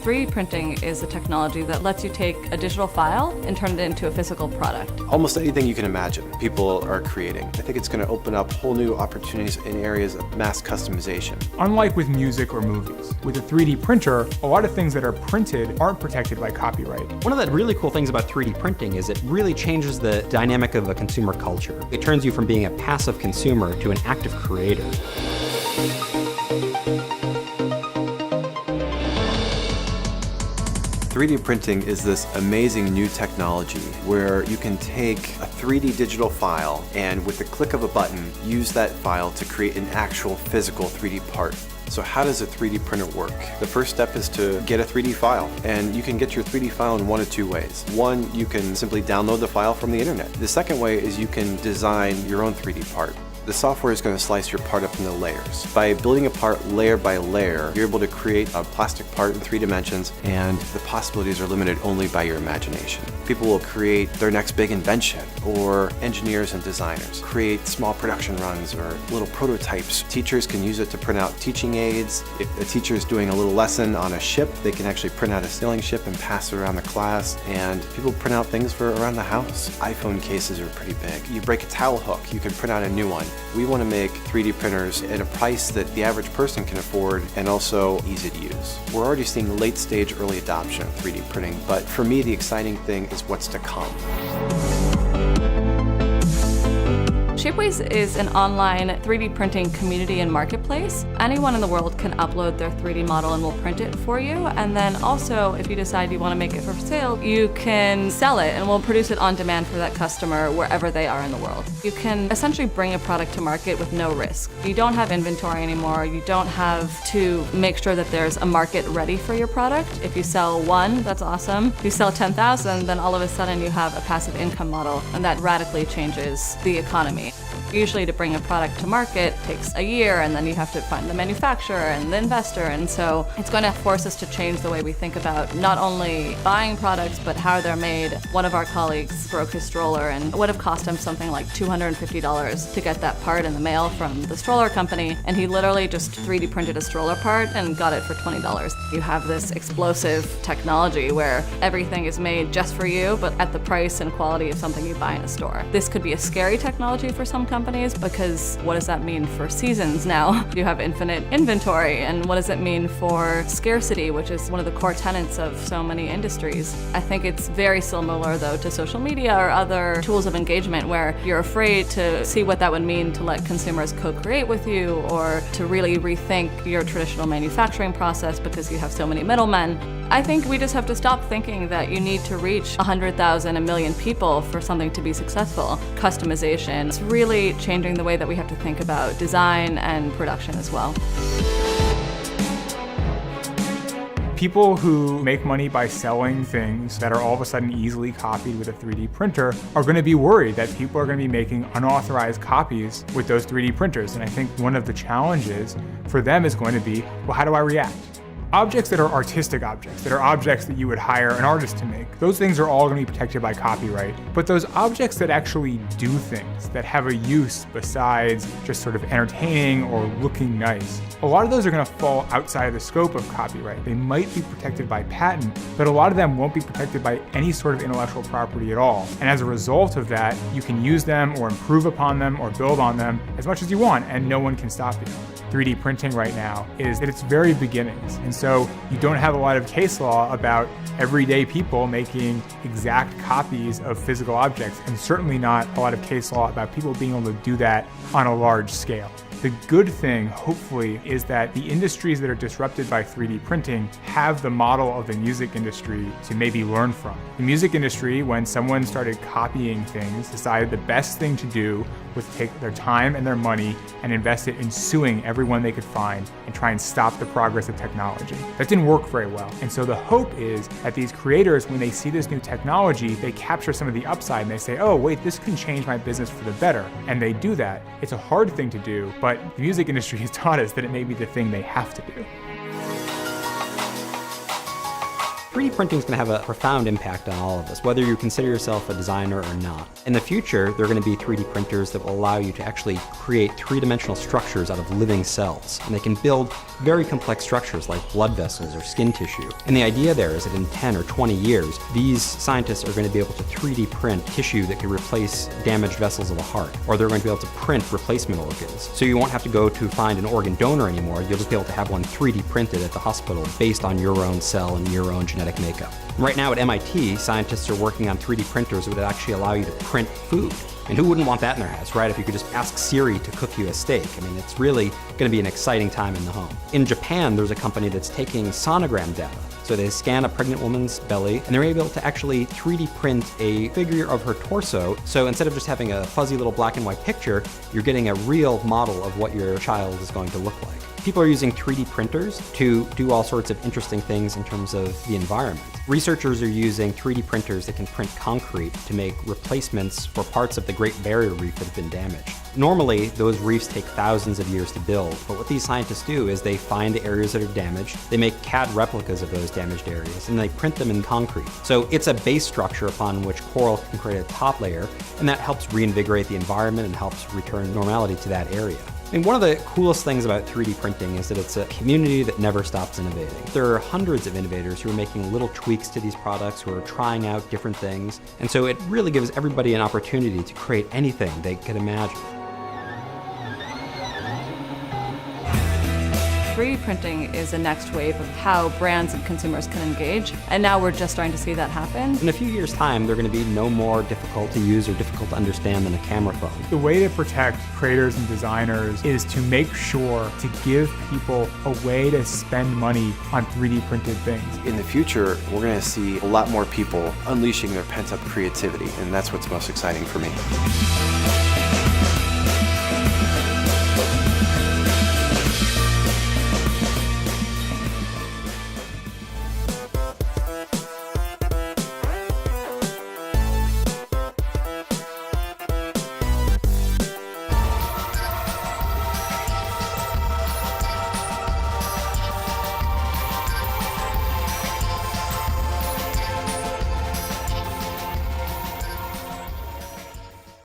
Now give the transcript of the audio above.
3D printing is a technology that lets you take a digital file and turn it into a physical product. Almost anything you can imagine, people are creating. I think it's going to open up whole new opportunities in areas of mass customization. Unlike with music or movies, with a 3D printer, a lot of things that are printed aren't protected by copyright. One of the really cool things about 3D printing is it really changes the dynamic of a consumer culture. It turns you from being a passive consumer to an active creator. 3D printing is this amazing new technology where you can take a 3D digital file and with the click of a button, use that file to create an actual physical 3D part. So how does a 3D printer work? The first step is to get a 3D file, and you can get your 3D file in one of two ways. One, you can simply download the file from the internet. The second way is you can design your own 3D part. The software is going to slice your part up into layers. By building a part layer by layer, you're able to create a plastic part in 3 dimensions, and the possibilities are limited only by your imagination. People will create their next big invention, or engineers and designers create small production runs or little prototypes. Teachers can use it to print out teaching aids. If a teacher is doing a little lesson on a ship, they can actually print out a sailing ship and pass it around the class, and people print out things for around the house. iPhone cases are pretty big. You break a towel hook, you can print out a new one. We want to make 3D printers at a price that the average person can afford and also easy to use. We're already seeing late stage early adoption of 3D printing, but for me the exciting thing is what's to come. Shapeways is an online 3D printing community and marketplace. Anyone in the world can upload their 3D model and we'll print it for you. And then also, if you decide you want to make it for sale, you can sell it and we'll produce it on demand for that customer wherever they are in the world. You can essentially bring a product to market with no risk. You don't have inventory anymore. You don't have to make sure that there's a market ready for your product. If you sell one, that's awesome. If you sell 10,000, then all of a sudden you have a passive income model, and that radically changes the economy. Usually to bring a product to market takes a year, and then you have to find the manufacturer and the investor, and so it's going to force us to change the way we think about not only buying products but how they're made. One of our colleagues broke his stroller and it would have cost him something like $250 to get that part in the mail from the stroller company, and he literally just 3D printed a stroller part and got it for $20. You have this explosive technology where everything is made just for you but at the price and quality of something you buy in a store. This could be a scary technology for some companies, because what does that mean for seasons now? You have infinite inventory, and what does it mean for scarcity, which is one of the core tenets of so many industries? I think it's very similar though to social media or other tools of engagement where you're afraid to see what that would mean to let consumers co-create with you or to really rethink your traditional manufacturing process because you have so many middlemen. I think we just have to stop thinking that you need to reach 100,000, 1 million people for something to be successful. Customization is really changing the way that we have to think about design and production as well. People who make money by selling things that are all of a sudden easily copied with a 3D printer are going to be worried that people are going to be making unauthorized copies with those 3D printers. And I think one of the challenges for them is going to be, well, how do I react? Objects that are artistic objects, that are objects that you would hire an artist to make, those things are all going to be protected by copyright. But those objects that actually do things, that have a use besides just sort of entertaining or looking nice, a lot of those are going to fall outside of the scope of copyright. They might be protected by patent, but a lot of them won't be protected by any sort of intellectual property at all. And as a result of that, you can use them or improve upon them or build on them as much as you want, and no one can stop you. 3D printing right now is at its very beginnings. And so you don't have a lot of case law about everyday people making exact copies of physical objects, and certainly not a lot of case law about people being able to do that on a large scale. The good thing, hopefully, is that the industries that are disrupted by 3D printing have the model of the music industry to maybe learn from. The music industry, when someone started copying things, decided the best thing to do was take their time and their money and invest it in suing everyone they could find and try and stop the progress of technology. That didn't work very well. And so the hope is that these creators, when they see this new technology, they capture some of the upside and they say, oh, wait, this can change my business for the better. And they do that. It's a hard thing to do, but the music industry has taught us that it may be the thing they have to do. 3D printing is going to have a profound impact on all of us, whether you consider yourself a designer or not. In the future, there are going to be 3D printers that will allow you to actually create three-dimensional structures out of living cells. And they can build very complex structures like blood vessels or skin tissue. And the idea there is that in 10 or 20 years, these scientists are going to be able to 3D print tissue that can replace damaged vessels of the heart, or they're going to be able to print replacement organs. So you won't have to go to find an organ donor anymore. You'll just be able to have one 3D printed at the hospital based on your own cell and your own genetic makeup. Right now at MIT, scientists are working on 3D printers that would actually allow you to print food. And who wouldn't want that in their house, right? If you could just ask Siri to cook you a steak. I mean, it's really going to be an exciting time in the home. In Japan, there's a company that's taking sonogram data. So they scan a pregnant woman's belly, and they're able to actually 3D print a figure of her torso. So instead of just having a fuzzy little black and white picture, you're getting a real model of what your child is going to look like. People are using 3D printers to do all sorts of interesting things in terms of the environment. Researchers are using 3D printers that can print concrete to make replacements for parts of the Great Barrier Reef that have been damaged. Normally, those reefs take thousands of years to build, but what these scientists do is they find the areas that are damaged, they make CAD replicas of those damaged areas, and they print them in concrete. So it's a base structure upon which coral can create a top layer, and that helps reinvigorate the environment and helps return normality to that area. I mean, one of the coolest things about 3D printing is that it's a community that never stops innovating. There are hundreds of innovators who are making little tweaks to these products, who are trying out different things, and so it really gives everybody an opportunity to create anything they could imagine. 3D printing is the next wave of how brands and consumers can engage, and now we're just starting to see that happen. In a few years' time, they're going to be no more difficult to use or difficult to understand than a camera phone. The way to protect creators and designers is to make sure to give people a way to spend money on 3D printed things. In the future, we're going to see a lot more people unleashing their pent-up creativity, and that's what's most exciting for me.